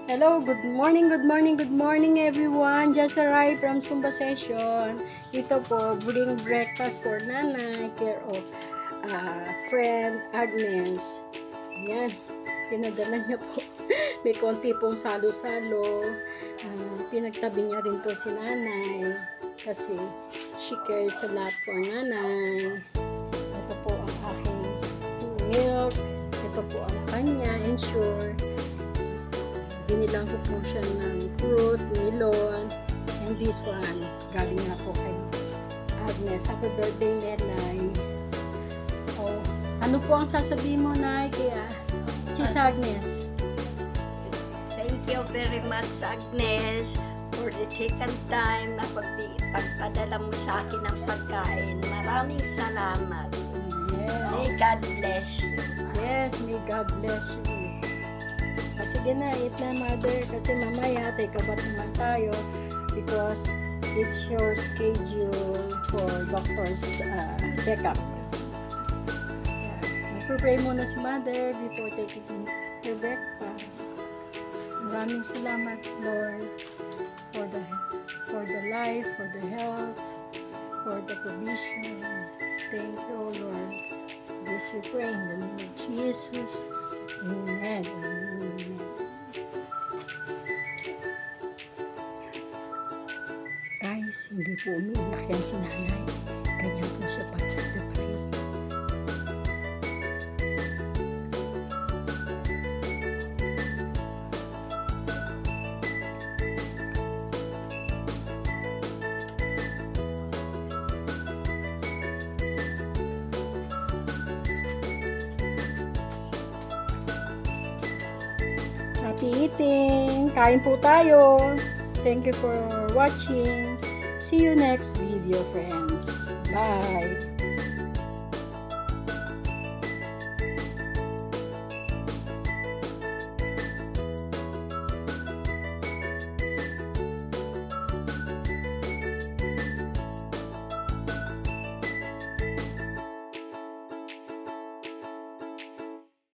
Hello, good morning everyone. Just arrived from Zumba session. Ito po, bring breakfast for nanay, care of friend Agnes. Ayan, pinadala niya po. May konti pong salo-salo. Pinagtabi niya rin po si nanay kasi she cares a lot for nanay. Ito po ang aking milk. Ito po ang kanya, ensure. Binilang ko po siya ng fruit, melon, and this one, galing na po kay Agnes. Happy birthday, Nenay. Oh, ano po ang sasabihin mo, Nay, kaya Sis Agnes? Thank you very much, Agnes, for the second time na pagpadala mo sa akin ng pagkain. Maraming salamat. May Yes. God bless you. Yes, may God bless you. Sige na, eat na, mother, kasi mamaya take a bath naman tayo because it's your schedule for doctor's check-up. Magpipray muna si mother before taking her breakfast. Maraming salamat, Lord, for the life, for the health, for the provision. Thank you, Lord. This we pray in the name of Jesus. Amen. Amen. Guys, hindi po umiiyak yan si nanay. Ganyan po siya pag-pray. Happy eating! Kain po tayo! Thank you for watching. See you next video, friends. Bye!